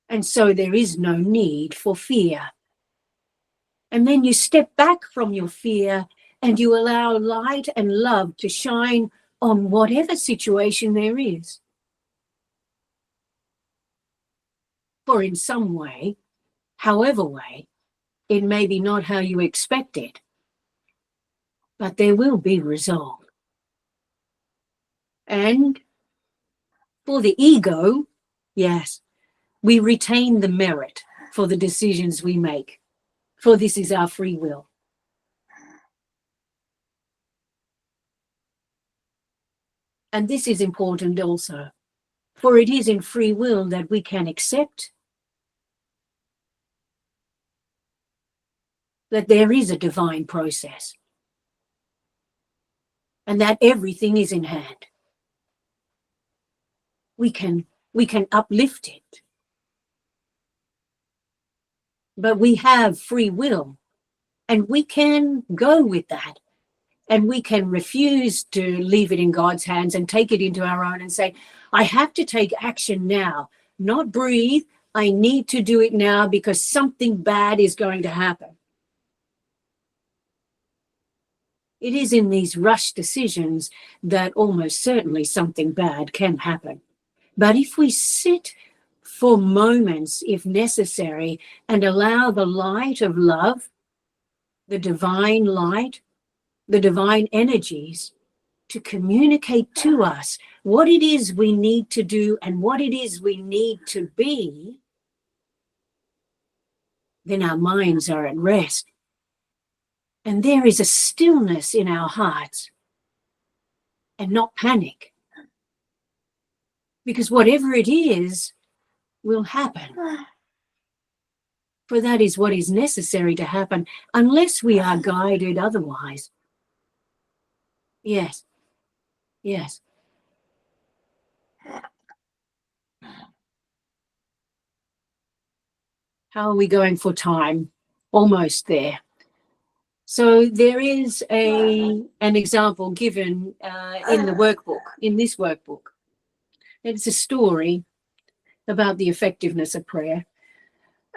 And so there is no need for fear. And then you step back from your fear and you allow light and love to shine on whatever situation there is. For in some way, however way, it may be not how you expect it, but there will be resolve. And for the ego, yes, we retain the merit for the decisions we make, for this is our free will. And this is important also, for it is in free will that we can accept that there is a divine process and that everything is in hand. We can uplift it. But we have free will, and we can go with that, and we can refuse to leave it in God's hands and take it into our own and say, I have to take action now, not breathe. I need to do it now because something bad is going to happen. It is in these rush decisions that almost certainly something bad can happen. But if we sit for moments, if necessary, and allow the light of love, the divine light, the divine energies to communicate to us what it is we need to do and what it is we need to be, then our minds are at rest. And there is a stillness in our hearts and not panic. Because whatever it is will happen. For that is what is necessary to happen, unless we are guided otherwise. Yes, yes. How are we going for time? Almost there. So there is an example given in the workbook, in this workbook. It's a story about the effectiveness of prayer.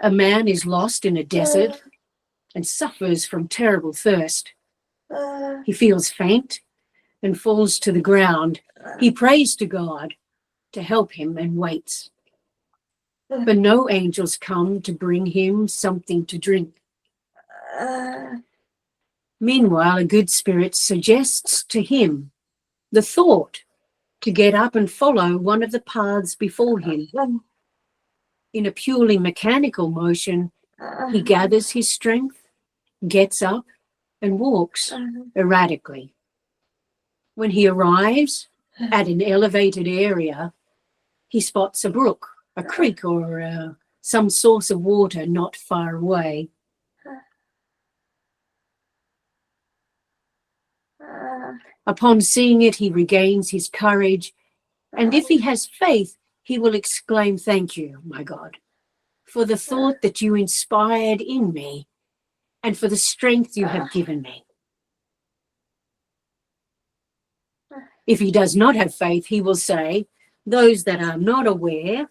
A man is lost in a desert and suffers from terrible thirst. He feels faint and falls to the ground. He prays to God to help him and waits. But no angels come to bring him something to drink. Meanwhile, a good spirit suggests to him the thought to get up and follow one of the paths before him. In a purely mechanical motion, he gathers his strength, gets up, and walks erratically. When he arrives at an elevated area, he spots a brook, a creek, or some source of water not far away. Upon seeing it, he regains his courage, and if he has faith, he will exclaim, "Thank you, my God, for the thought that you inspired in me and for the strength you have given me." If he does not have faith, he will say, those that are not aware,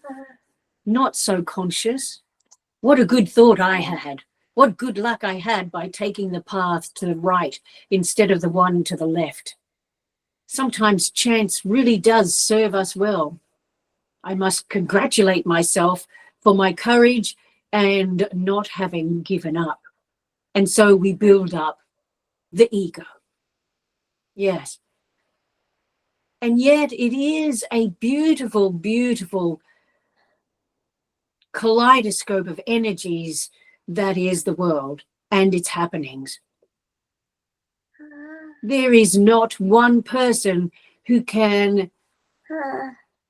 not so conscious, what a good thought I had. What good luck I had by taking the path to the right instead of the one to the left. Sometimes chance really does serve us well. I must congratulate myself for my courage and not having given up. And so we build up the ego. Yes. And yet it is a beautiful, beautiful kaleidoscope of energies that is the world and its happenings. There is not one person who can,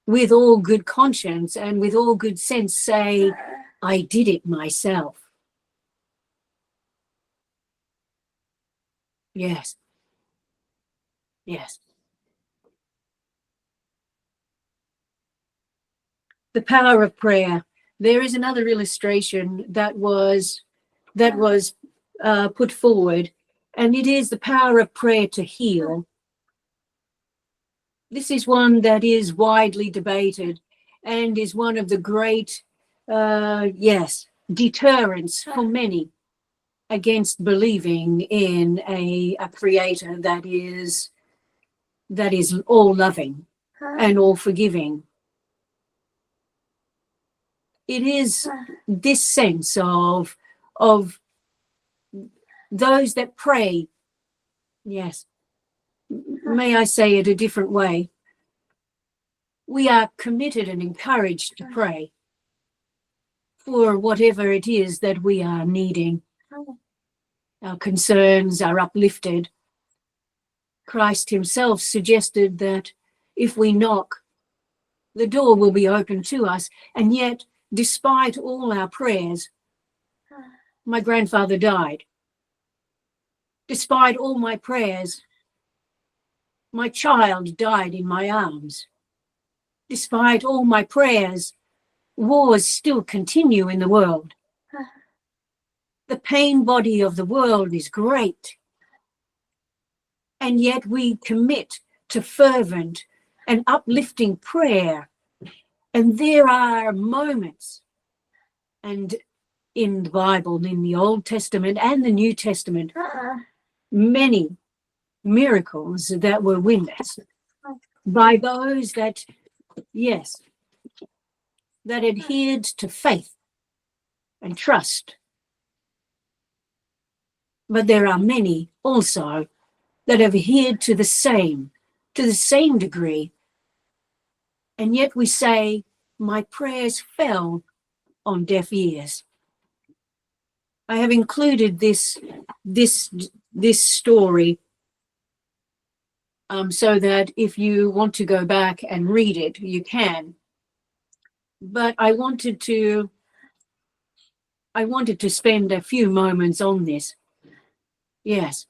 with all good conscience and with all good sense, say, I did it myself. Yes. Yes. The power of prayer. There is another illustration that was put forward, and it is the power of prayer to heal. This is one that is widely debated and is one of the great, deterrents for many against believing in a creator that is all loving and all forgiving. It is this sense of those that pray. Yes. May I say it a different way? we are committed and encouraged to pray for whatever it is that we are needing. Our concerns are uplifted. Christ himself suggested that if we knock, the door will be open to us. And yet, despite all our prayers, my grandfather died. Despite all my prayers, my child died in my arms. Despite all my prayers, wars still continue in the world. The pain body of the world is great. And yet we commit to fervent and uplifting prayer. And there are moments, and in the Bible, in the Old Testament and the New Testament, many miracles that were witnessed by those that, yes, that adhered to faith and trust. But there are many also that have adhered to the same degree. And yet we say, my prayers fell on deaf ears. I have included this story so that if you want to go back and read it, you can. But I wanted to spend a few moments on this. Yes.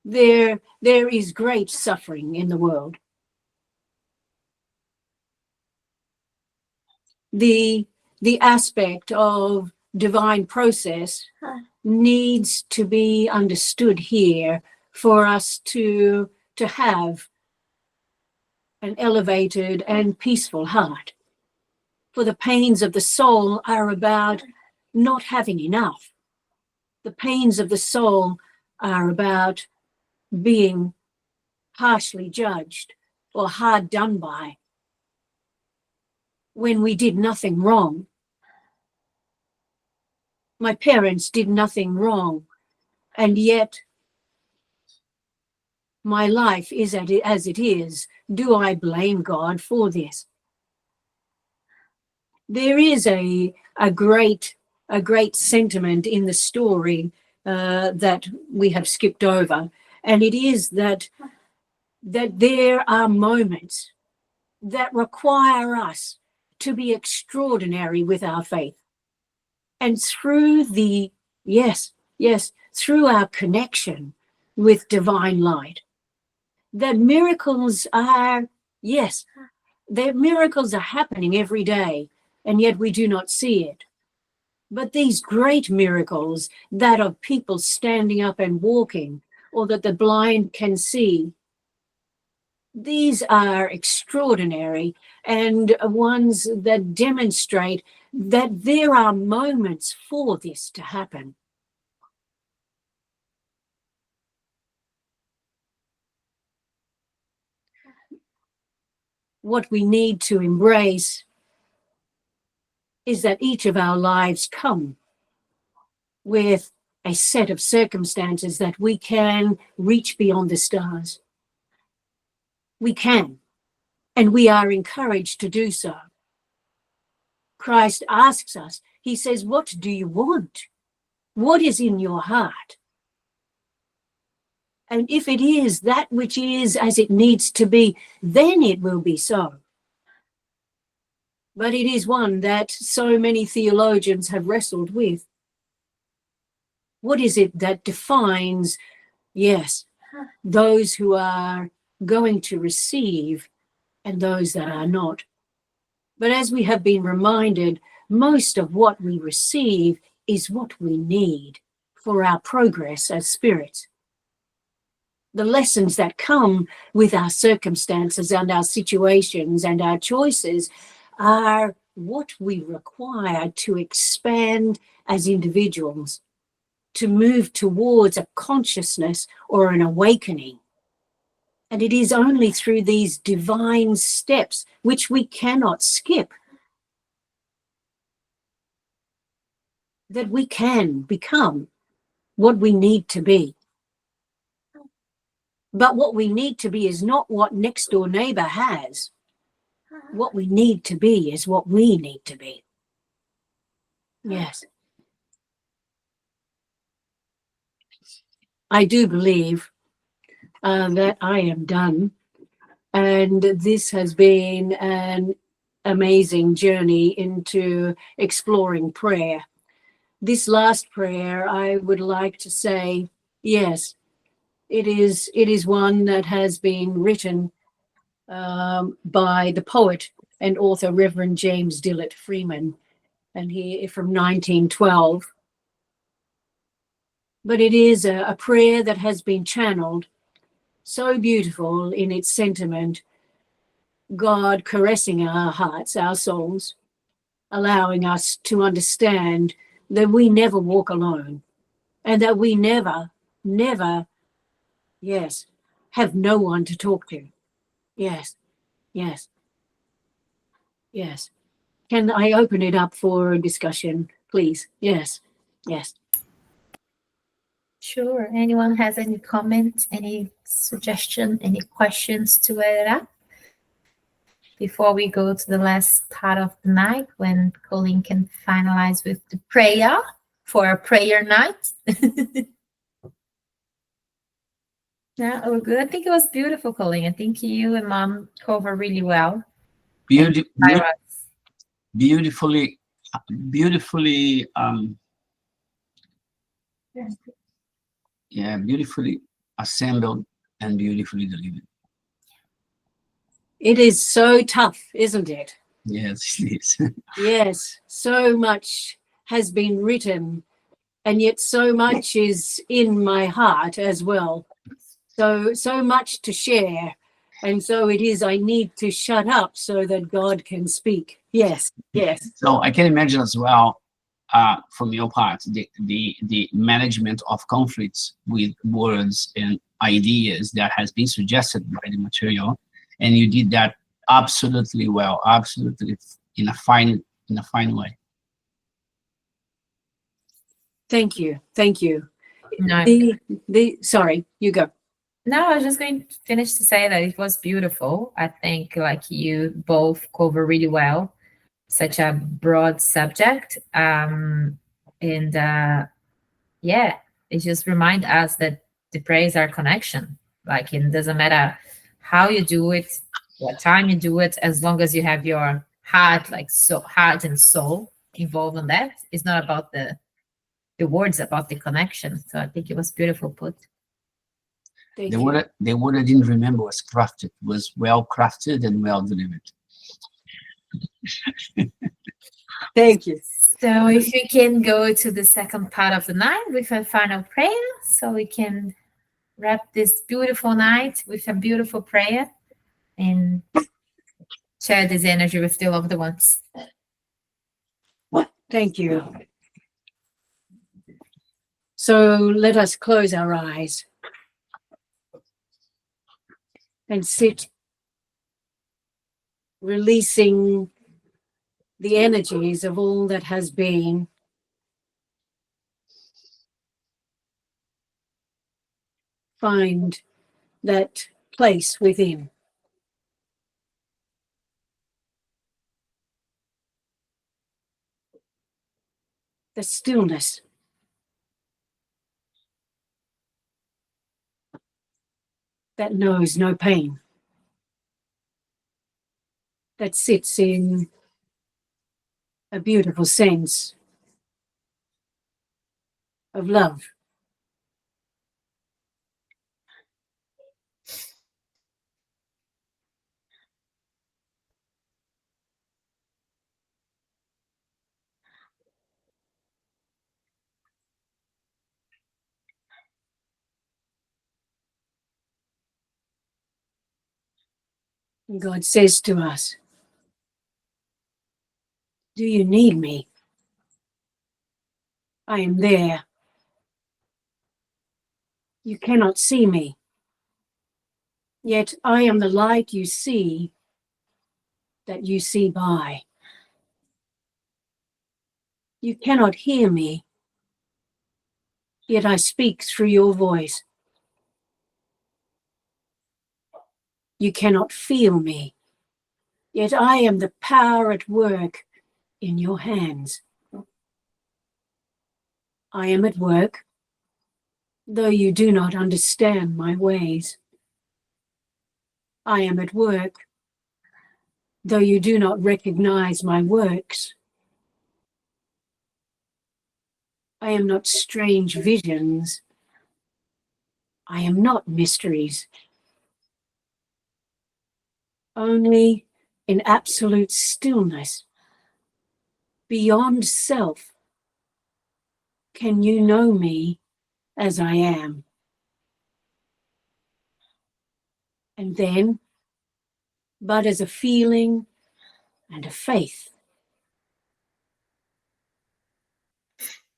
There is great suffering in the world. The aspect of divine process needs to be understood here for us to have an elevated and peaceful heart. For the pains of the soul are about not having enough. The pains of the soul are about being harshly judged or hard done by when we did nothing wrong. My parents did nothing wrong, and yet my life is as it is. Do I blame God for this? There is a great sentiment in the story that we have skipped over, and it is that there are moments that require us to be extraordinary with our faith. And through through our connection with divine light, that miracles are happening every day, and yet we do not see it. But these great miracles that of people standing up and walking, or that the blind can see, these are extraordinary and ones that demonstrate that there are moments for this to happen. What we need to embrace is that each of our lives come with a set of circumstances that we can reach beyond the stars. We can, and we are encouraged to do so. Christ asks us, he says, what do you want? What is in your heart? And if it is that which is as it needs to be, then it will be so. But it is one that so many theologians have wrestled with. What is it that defines, those who are going to receive and those that are not? But as we have been reminded, most of what we receive is what we need for our progress as spirits. The lessons that come with our circumstances and our situations and our choices are what we require to expand as individuals, to move towards a consciousness or an awakening. And it is only through these divine steps, which we cannot skip, that we can become what we need to be. But what we need to be is not what next door neighbor has. What we need to be is what we need to be. Yes. I do believe that I am done. And this has been an amazing journey into exploring prayer. This last prayer, I would like to say, yes, it is one that has been written by the poet and author Reverend James Dillett Freeman, and he from 1912. But it is a prayer that has been channeled, so beautiful in its sentiment, God caressing our hearts, our souls, allowing us to understand that we never walk alone and that we never, yes, have no one to talk to. Yes, yes, yes. Can I open it up for discussion, please? Yes, yes. Sure. Anyone has any comment, any suggestion, any questions to add up? Before we go to the last part of the night when Colleen can finalize with the prayer for a prayer night. Yeah, oh, good. I think it was beautiful, Colleen. I think you and Mom cover really well. Beautifully, beautifully assembled and beautifully delivered. It is so tough, isn't it? Yes, it is. Yes, so much has been written, and yet so much is in my heart as well. So much to share. And so it is, I need to shut up so that God can speak. Yes, yes. So I can imagine as well, from your part, the management of conflicts with words and ideas that has been suggested by the material, and you did that absolutely well, absolutely in a fine way. Thank you, thank you. No. Sorry, you go. No, I was just going to finish to say that it was beautiful. I think like you both cover really well such a broad subject. And yeah, it just remind us that the prayer is our connection. Like it doesn't matter how you do it, what time you do it, as long as you have your heart, heart and soul involved in that. It's not about the words, about the connection. So I think it was beautiful put. The word I didn't remember was crafted, was well crafted and well delivered. Thank you. So if we can go to the second part of the night with a final prayer, so we can wrap this beautiful night with a beautiful prayer and share this energy with the loved ones. Thank you. So let us close our eyes and sit, releasing the energies of all that has been. Find that place within. The stillness. That knows no pain. That sits in a beautiful sense of love. And God says to us, do you need me? I am there. You cannot see me. Yet I am the light you see that you see by. You cannot hear me. Yet I speak through your voice. You cannot feel me, yet I am the power at work in your hands. I am at work, though you do not understand my ways. I am at work, though you do not recognize my works. I am not strange visions. I am not mysteries. Only in absolute stillness, beyond self, can you know me as I am. And then, but as a feeling and a faith.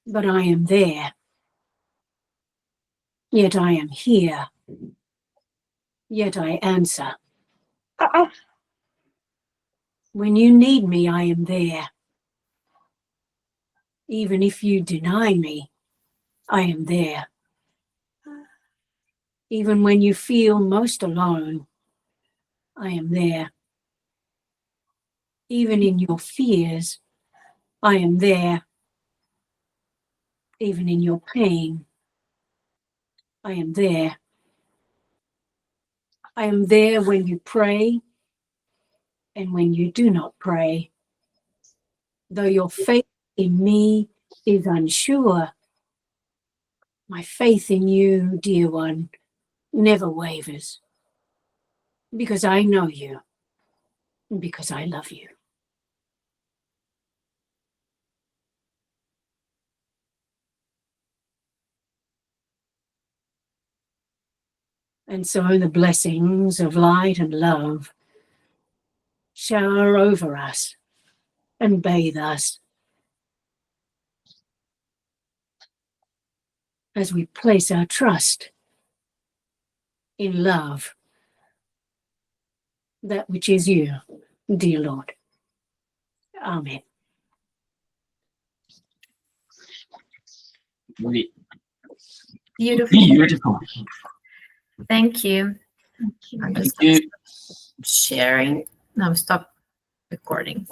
But I am there. Yet I am here. Yet I answer. When you need me, I am there. Even if you deny me, I am there. Even when you feel most alone, I am there. Even in your fears, I am there. Even in your pain, I am there. I am there when you pray and when you do not pray. Though your faith in me is unsure, my faith in you, dear one, never wavers. Because I know you, and because I love you. And so the blessings of light and love shower over us and bathe us as we place our trust in love, that which is you, dear Lord. Amen. Really Beautiful. beautiful. Thank you. I'm Thank just you. sharing. No, stop recording.